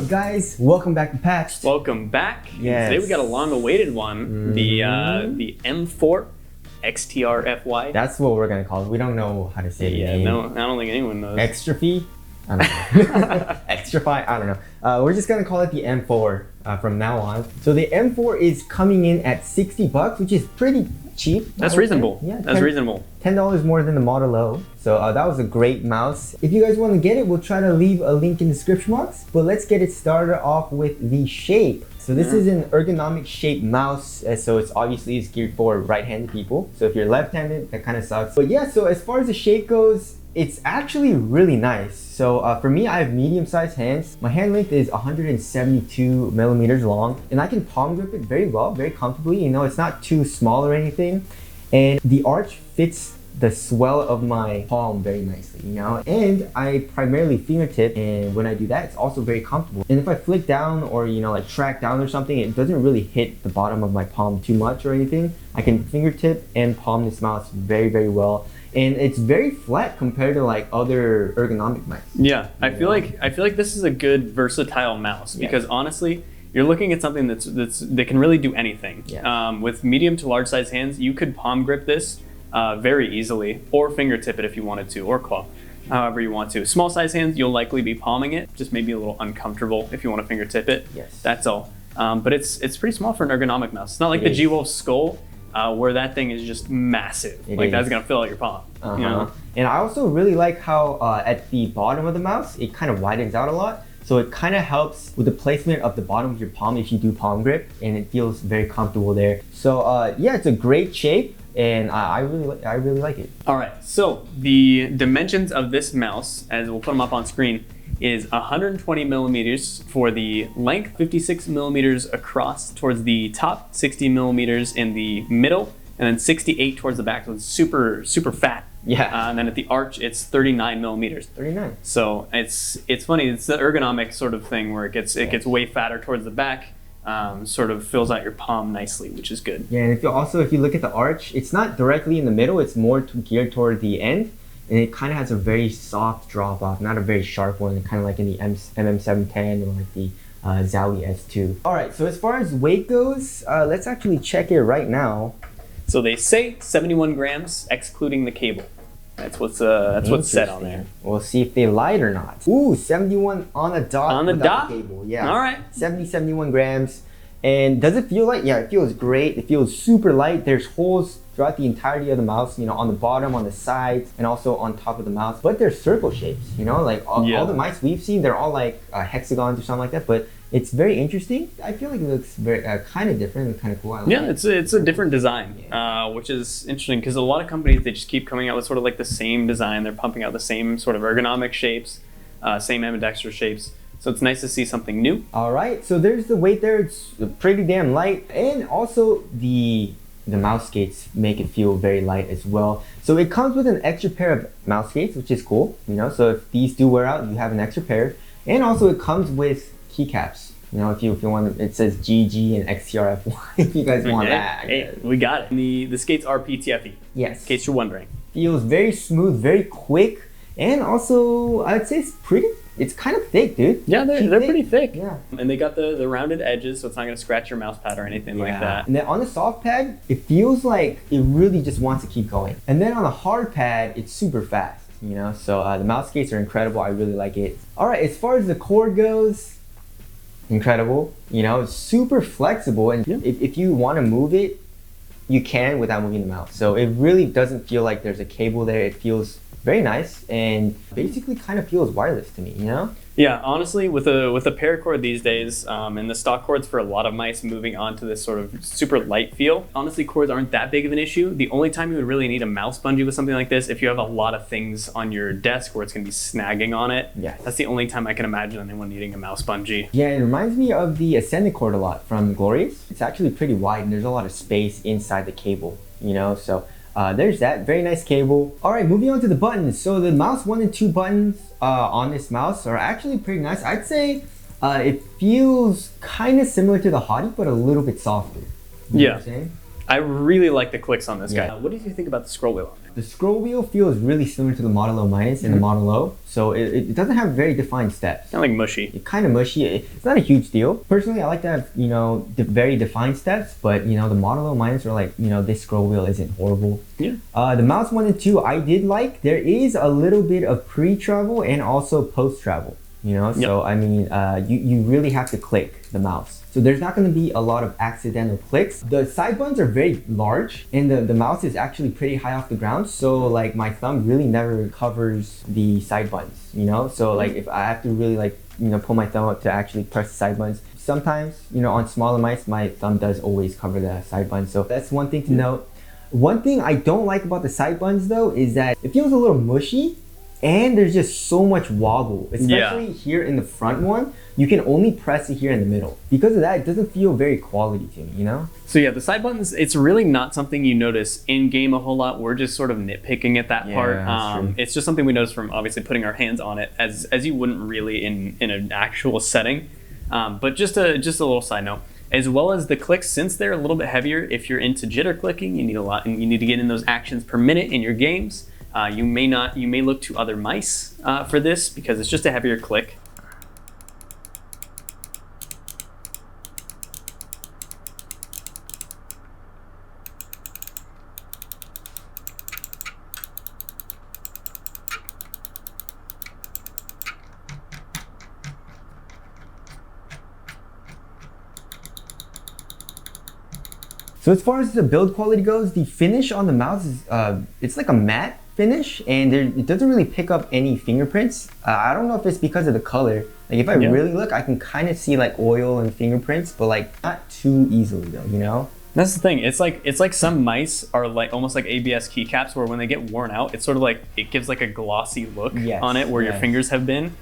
up, guys? Welcome back to Patched. Welcome back. Yes. Today we got a long-awaited one, the M4 XTRFY. That's what we're gonna call it. We don't know how to say the name. No, I don't think anyone knows. XTRFY? I don't know. XTRFY? I don't know. We're just gonna call it the M4 from now on. So the M4 is coming in at $60, which is pretty cheap. That's reasonable. Yeah, that's reasonable. $10 more than the Model O. So that was a great mouse. If you guys want to get it, we'll try to leave a link in the description box. But let's get it started off with the shape. So this is an ergonomic shaped mouse. So it's obviously geared for right-handed people. So if you're left-handed, that kind of sucks. But yeah, so as far as the shape goes, it's actually really nice. So for me, I have medium-sized hands. My hand length is 172 millimeters long, and I can palm grip it very well, very comfortably. You know, it's not too small or anything. And the arch fits the swell of my palm very nicely, you know? And I primarily fingertip, and when I do that, it's also very comfortable. And if I flick down or, you know, like track down or something, it doesn't really hit the bottom of my palm too much or anything. I can fingertip and palm this mouse very, very well. And it's very flat compared to like other ergonomic mice. Yeah, I feel like this is a good versatile mouse because honestly, you're looking at something that can really do anything. Yeah. With medium to large size hands, you could palm grip this very easily, or fingertip it if you wanted to, or claw, however you want to. Small size hands, you'll likely be palming it, just maybe a little uncomfortable if you want to fingertip it. Yes. That's all. But it's pretty small for an ergonomic mouse. It's not like the G-Wolf Skull, where that thing is just massive. That's gonna fill out your palm. You know? And I also really like how at the bottom of the mouse, it kind of widens out a lot. So it kind of helps with the placement of the bottom of your palm if you do palm grip, and it feels very comfortable there. So yeah, it's a great shape, and I really like it. All right, so the dimensions of this mouse, as we'll put them up on screen, is 120 millimeters for the length, 56 millimeters across towards the top, 60 millimeters in the middle, and then 68 towards the back. So it's super, super fat. Yeah. And then at the arch, it's 39 millimeters. 39. So it's funny. It's the ergonomic sort of thing where it gets way fatter towards the back. Sort of fills out your palm nicely, which is good. Yeah, and if you look at the arch, it's not directly in the middle. It's more geared toward the end. And it kind of has a very soft drop off, not a very sharp one, kind of like in the MM710 or like the Zowie S2. All right, so as far as weight goes, let's actually check it right now. So they say 71 grams, excluding the cable. That's what's said on there. We'll see if they lied or not. Ooh, 71 on the dot. On the dot? Cable. Yeah. All right. 71 grams. And does it feel light? Yeah, it feels great. It feels super light. There's holes throughout the entirety of the mouse, you know, on the bottom, on the sides, and also on top of the mouse. But they're circle shapes, you know, like all the mice we've seen, they're all like hexagons or something like that. But it's very interesting. I feel like it looks very kind of different and kind of cool. It's a different design, which is interesting because a lot of companies, they just keep coming out with sort of like the same design. They're pumping out the same sort of ergonomic shapes, same ambidextrous shapes. So it's nice to see something new. All right, so there's the weight there. It's pretty damn light, and also the mouse skates make it feel very light as well. So it comes with an extra pair of mouse skates, which is cool. You know, so if these do wear out, you have an extra pair, and also it comes with keycaps. You know, if you want, it says GG and XTRFY. If you guys want that, hey, we got it. The skates are PTFE. Yes. In case you're wondering. Feels very smooth, very quick, and also I'd say it's kind of thick, dude. Yeah, they're pretty thick. Yeah. And they got the rounded edges, so it's not gonna scratch your mouse pad or anything like that. And then on the soft pad, it feels like it really just wants to keep going. And then on the hard pad, it's super fast, you know? So the mouse skates are incredible. I really like it. All right, as far as the cord goes, incredible. You know, it's super flexible. And if you want to move it, you can without moving the mouse. So it really doesn't feel like there's a cable there. It feels very nice and basically kind of feels wireless to me, you know? Yeah, honestly, with a paracord these days, and the stock cords for a lot of mice moving on to this sort of super light feel, honestly, cords aren't that big of an issue. The only time you would really need a mouse bungee with something like this, if you have a lot of things on your desk where it's going to be snagging on it. Yes. That's the only time I can imagine anyone needing a mouse bungee. Yeah, it reminds me of the Ascendant cord a lot from Glorious. It's actually pretty wide and there's a lot of space inside the cable, you know, so there's that very nice cable. All right, moving on to the buttons. So the mouse 1 and 2 buttons on this mouse are actually pretty nice. I'd say it feels kind of similar to the Hottie, but a little bit softer. You know what I'm saying? I really like the clicks on this guy. What did you think about the scroll wheel on there? The scroll wheel feels really similar to the Model O Minus and the Model O, so it doesn't have very defined steps. Kind of like mushy. It's kind of mushy. It's not a huge deal. Personally, I like to have, very defined steps, but, the Model O Minus are like, this scroll wheel isn't horrible. Yeah. The mouse 1 and 2, I did like. There is a little bit of pre-travel and also post-travel, So, I mean, you really have to click the mouse. So there's not going to be a lot of accidental clicks. The side buttons are very large and the mouse is actually pretty high off the ground. So like my thumb really never covers the side buttons, So like if I have to really like, pull my thumb up to actually press the side buttons. Sometimes, on smaller mice, my thumb does always cover the side buttons. So that's one thing to note. One thing I don't like about the side buttons though is that it feels a little mushy. And there's just so much wobble, especially here in the front one. You can only press it here in the middle. Because of that, it doesn't feel very quality to me, So yeah, the side buttons, it's really not something you notice in game a whole lot. We're just sort of nitpicking at that part. It's just something we notice from obviously putting our hands on it as you wouldn't really in an actual setting. But just a little side note. As well as the clicks, since they're a little bit heavier, if you're into jitter clicking, you need a lot, and you need to get in those actions per minute in your games. You may look to other mice for this because it's just a heavier click. So as far as the build quality goes, the finish on the mouse is it's like a matte finish, and it doesn't really pick up any fingerprints. I don't know if it's because of the color. Like if I really look, I can kind of see like oil and fingerprints, but like not too easily though, That's the thing. It's like some mice are like almost like ABS keycaps, where when they get worn out, it's sort of like it gives like a glossy look on it where your fingers have been.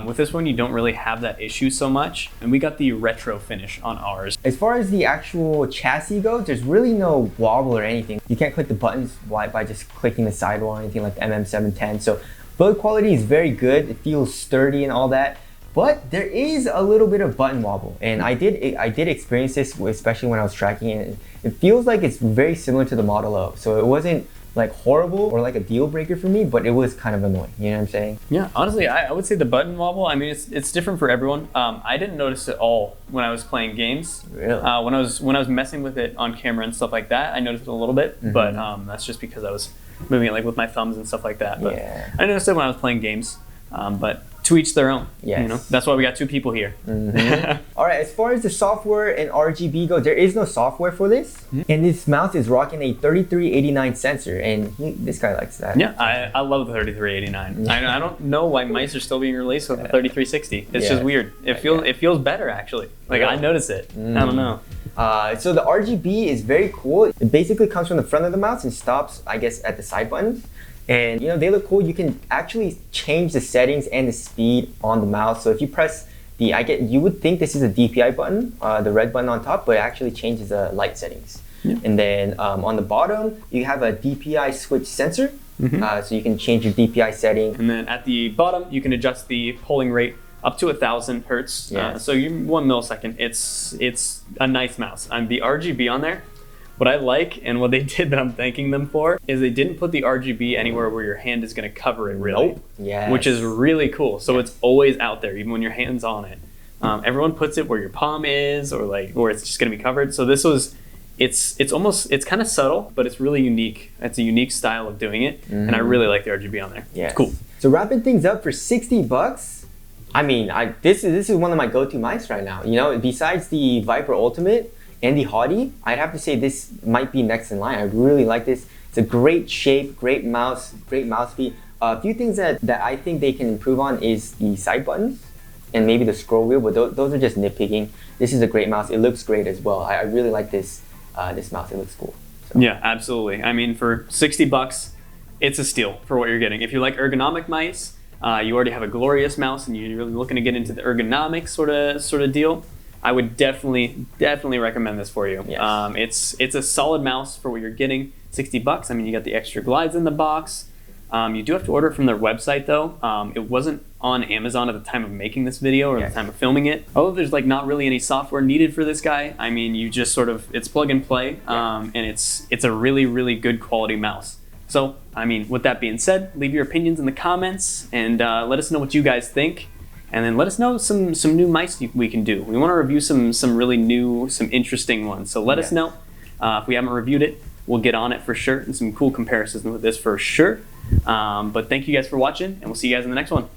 With this one, you don't really have that issue so much, and we got the retro finish on ours. As far as the actual chassis goes, there's really no wobble or anything. You can't click the buttons by just clicking the sidewall or anything like the MM710. So build quality is very good. It feels sturdy and all that. But there is a little bit of button wobble, and I did experience this, especially when I was tracking it. It feels like it's very similar to the Model O, so it wasn't like horrible or like a deal breaker for me, but it was kind of annoying. You know what I'm saying? Yeah, honestly, I would say the button wobble. I mean, it's different for everyone. I didn't notice it all when I was playing games. Really? When I was messing with it on camera and stuff like that, I noticed it a little bit, but that's just because I was moving it like with my thumbs and stuff like that. But I noticed it when I was playing games. But to each their own. Yes. That's why we got two people here. All right, as far as the software and RGB go, there is no software for this. And this mouse is rocking a 3389 sensor, and this guy likes that. Yeah, I love the 3389. I don't know why mice are still being released with the 3360. It's just weird. It feels better actually. Like I notice it. I don't know. So the RGB is very cool. It basically comes from the front of the mouse and stops, I guess, at the side buttons. And they look cool. You can actually change the settings and the speed on the mouse. So if you press you would think this is a DPI button, the red button on top, but it actually changes the light settings. And then on the bottom, you have a DPI switch sensor. So you can change your DPI setting. And then at the bottom, you can adjust the polling rate up to 1,000 hertz. So you're 1 millisecond. It's a nice mouse. The RGB on there. What I like and what they did that I'm thanking them for is they didn't put the RGB anywhere where your hand is going to cover it really. Which is really cool. So it's always out there, even when your hand's on it. Everyone puts it where your palm is, or like where it's just going to be covered. So this was, it's kind of subtle, but it's really unique. It's a unique style of doing it, and I really like the RGB on there. It's cool. So wrapping things up for $60. I mean, this is one of my go-to mice right now. Besides the Viper Ultimate and the Hottie, I'd have to say this might be next in line. I really like this. It's a great shape, great mouse speed. A few things that I think they can improve on is the side buttons and maybe the scroll wheel, but those are just nitpicking. This is a great mouse. It looks great as well. I really like this mouse. It looks cool. So. Yeah, absolutely. I mean, for $60, it's a steal for what you're getting. If you like ergonomic mice, you already have a glorious mouse and you're really looking to get into the ergonomic sort of deal, I would definitely recommend this for you. It's a solid mouse for what you're getting. $60. I mean, you got the extra glides in the box. You do have to order it from their website though. It wasn't on Amazon at the time of making this video or the time of filming it. Although there's like not really any software needed for this guy. I mean, you just sort of, it's plug and play, and it's a really, really good quality mouse. So, I mean, with that being said, leave your opinions in the comments and let us know what you guys think. And then let us know some new mice we can do. We want to review some really new, some interesting ones. So let us know. If we haven't reviewed it, we'll get on it for sure, and some cool comparisons with this for sure. But thank you guys for watching, and we'll see you guys in the next one.